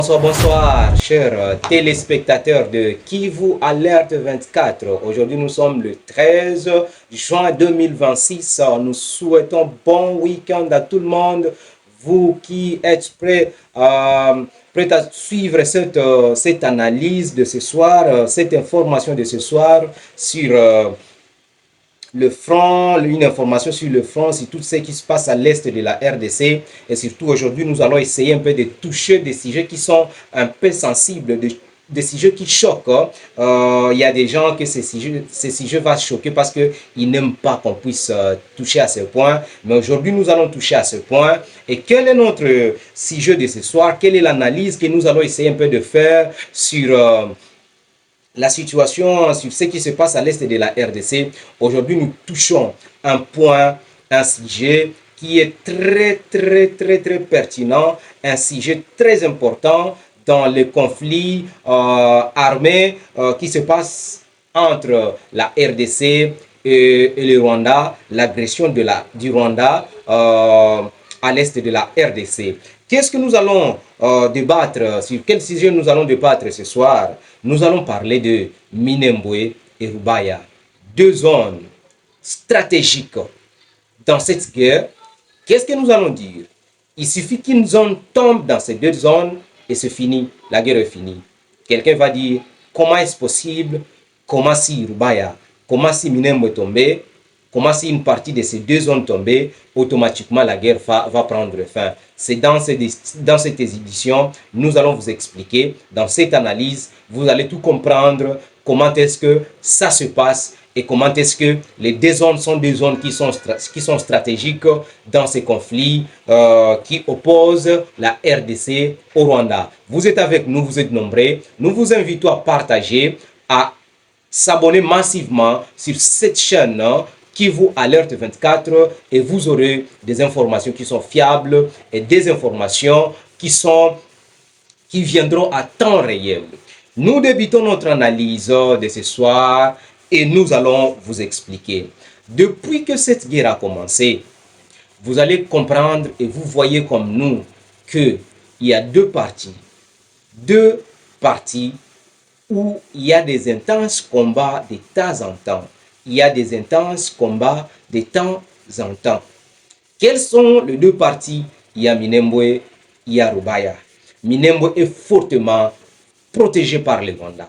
Bonsoir, bonsoir, chers téléspectateurs de Kivu Alert 24. Aujourd'hui, nous sommes le 13 juin 2026. Nous souhaitons bon week-end à tout le monde. Vous qui êtes prêts à suivre cette analyse de ce soir, cette information de ce soir sur le front, une information sur le front, sur tout ce qui se passe à l'est de la RDC. Et surtout aujourd'hui, nous allons essayer un peu de toucher des sujets qui sont un peu sensibles, des sujets qui choquent. Il y a des gens que ces sujets vont choquer parce qu'ils n'aiment pas qu'on puisse toucher à ce point. Mais aujourd'hui, nous allons toucher à ce point. Et quel est notre sujet de ce soir? Quelle est l'analyse que nous allons essayer un peu de faire sur la situation, sur ce qui se passe à l'est de la RDC? Aujourd'hui, nous touchons un point, un sujet qui est très pertinent, un sujet très important dans le conflit armé qui se passe entre la RDC et le Rwanda, l'agression du Rwanda à l'est de la RDC. Qu'est-ce que nous allons débattre, sur quel sujet nous allons débattre ce soir? Nous allons parler de Minembwe et Rubaya, deux zones stratégiques dans cette guerre. Qu'est-ce que nous allons dire? Il suffit qu'une zone tombe dans ces deux zones et c'est fini, la guerre est finie. Quelqu'un va dire, comment est-ce possible? Comment si Rubaya, comment si Minembwe est tombé? Comment si une partie de ces deux zones tombées, automatiquement la guerre va prendre fin? C'est dans cette édition, nous allons vous expliquer, dans cette analyse, vous allez tout comprendre, comment est-ce que ça se passe et comment est-ce que les deux zones sont des zones qui sont stratégiques dans ces conflits qui opposent la RDC au Rwanda. Vous êtes avec nous, vous êtes nombreux. Nous vous invitons à partager, à s'abonner massivement sur cette chaîne Kivu Alert 24 et vous aurez des informations qui sont fiables et des informations qui viendront à temps réel. Nous débutons notre analyse de ce soir et nous allons vous expliquer. Depuis que cette guerre a commencé, vous allez comprendre et vous voyez comme nous qu'il y a deux parties où il y a des intenses combats de temps en temps. Il y a des intenses combats de temps en temps. Quelles sont les deux parties? Il y a Minembwe, il y a Rubaya. Minembwe est fortement protégé par les Rwandais.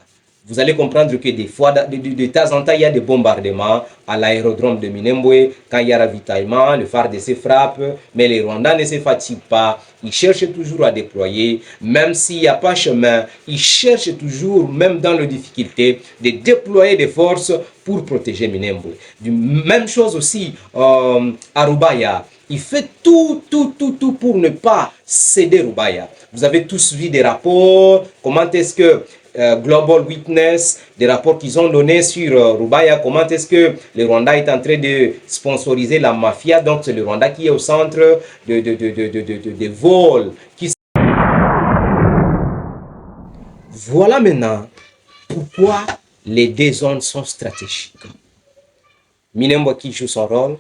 Vous allez comprendre que des fois, de temps en temps, il y a des bombardements à l'aérodrome de Minembwe. Quand il y a ravitaillement, le FARDC frappe, mais les Rwandais ne se fatiguent pas. Ils cherchent toujours à déployer, même s'il n'y a pas chemin, ils cherchent toujours, même dans les difficultés, de déployer des forces pour protéger Minembwe. Même chose aussi à Rubaya. Il fait tout pour ne pas céder Rubaya. Vous avez tous vu des rapports, comment est-ce que Global Witness, des rapports qu'ils ont donnés sur Rubaya, comment est-ce que le Rwanda est en train de sponsoriser la mafia. Donc c'est le Rwanda qui est au centre de vols. Voilà maintenant pourquoi les deux zones sont stratégiques. Minembwe qui joue son rôle,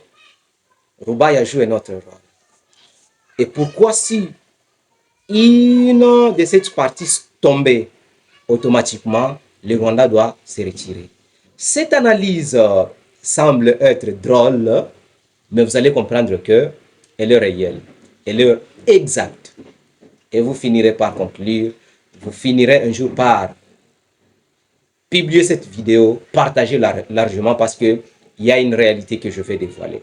Rubaya joue un autre rôle. Et pourquoi si une de ces parties tombait, automatiquement, le Rwanda doit se retirer. Cette analyse semble être drôle, mais vous allez comprendre qu'elle est réelle, elle est exacte. Et vous finirez par conclure, vous finirez un jour par publier cette vidéo, partager largement parce qu'il y a une réalité que je vais dévoiler.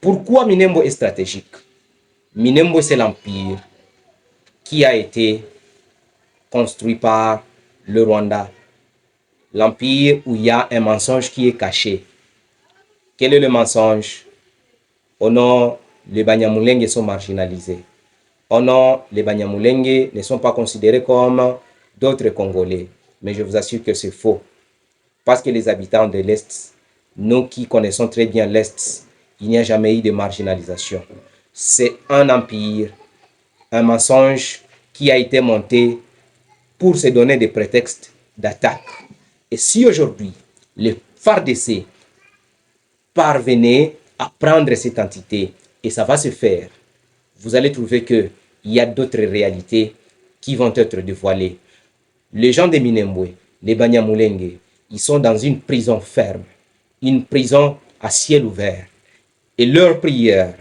Pourquoi Minembwe est stratégique? Minembwe, c'est l'empire qui a été construit par le Rwanda. L'empire où il y a un mensonge qui est caché. Quel est le mensonge? Au nord, les Banyamulenge sont marginalisés. Au nord, les Banyamulenge ne sont pas considérés comme d'autres Congolais. Mais je vous assure que c'est faux. Parce que les habitants de l'Est, nous qui connaissons très bien l'Est, il n'y a jamais eu de marginalisation. C'est un empire, un mensonge qui a été monté pour se donner des prétextes d'attaque. Et si aujourd'hui, les FARDC parvenaient à prendre cette entité, et ça va se faire, vous allez trouver qu'il y a d'autres réalités qui vont être dévoilés. Les gens de Minembwe, les Banyamulenge, ils sont dans une prison ferme, une prison à ciel ouvert. Et leur prière,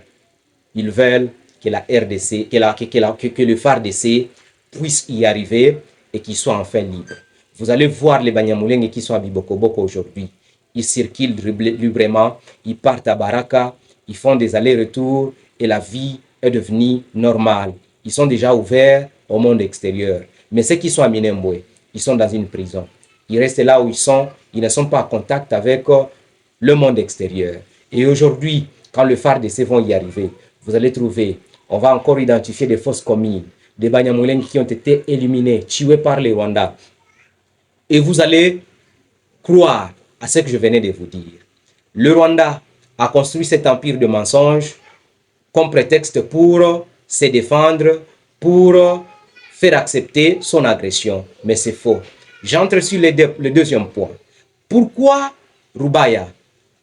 ils veulent que la RDC, que le FARDC puisse y arriver et qu'il soit enfin libre. Vous allez voir les Banyamulenge qui sont à Bibokoboko aujourd'hui. Ils circulent librement, ils partent à Baraka, ils font des allers-retours et la vie est devenue normale. Ils sont déjà ouverts au monde extérieur. Mais ceux qui sont à Minembwe, ils sont dans une prison. Ils restent là où ils sont, ils ne sont pas en contact avec le monde extérieur. Et aujourd'hui, quand le FARDC vont y arriver, vous allez trouver, on va encore identifier des fausses communes, des Banyamulenge qui ont été éliminés, tués par les Rwandais. Et vous allez croire à ce que je venais de vous dire. Le Rwanda a construit cet empire de mensonges comme prétexte pour se défendre, pour faire accepter son agression. Mais c'est faux. J'entre sur le deuxième point. Pourquoi Rubaya?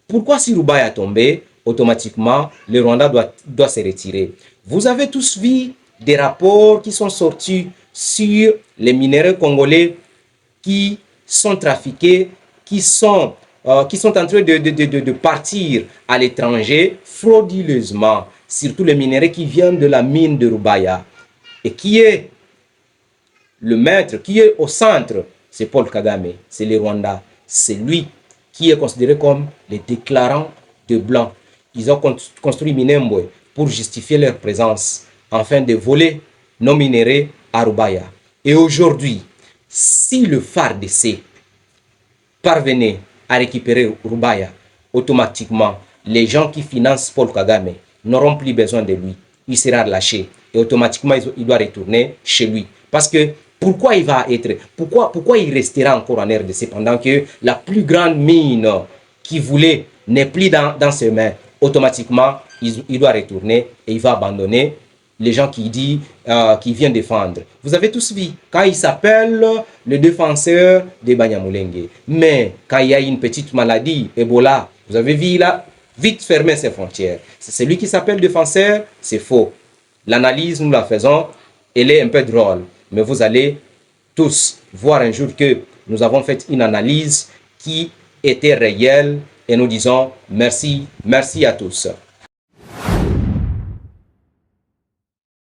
Pourquoi si Rubaya est tombé, automatiquement, le Rwanda doit se retirer? Vous avez tous vu des rapports qui sont sortis sur les minéraux congolais qui sont trafiqués, qui sont en train de partir à l'étranger frauduleusement, surtout les minéraux qui viennent de la mine de Rubaya. Et qui est le maître, qui est au centre? C'est Paul Kagame, c'est le Rwanda. C'est lui qui est considéré comme les déclarants de blanc. Ils ont construit Minembwe pour justifier leur présence, afin de voler nos minéraux à Rubaya. Et aujourd'hui, si le FARDC parvenait à récupérer Rubaya, automatiquement, les gens qui financent Paul Kagame n'auront plus besoin de lui. Il sera lâché et automatiquement, il doit retourner chez lui. Parce que pourquoi il va être, pourquoi il restera encore en RDC pendant que la plus grande mine qu'il voulait n'est plus dans ses mains? Automatiquement, il doit retourner et il va abandonner les gens qui viennent défendre. Vous avez tous vu, quand il s'appelle le défenseur des Banyamulenge, mais quand il y a une petite maladie, Ebola, vous avez vu, il a vite fermé ses frontières. C'est celui qui s'appelle défenseur, c'est faux. L'analyse, nous la faisons, elle est un peu drôle, mais vous allez tous voir un jour que nous avons fait une analyse qui était réelle et nous disons merci à tous.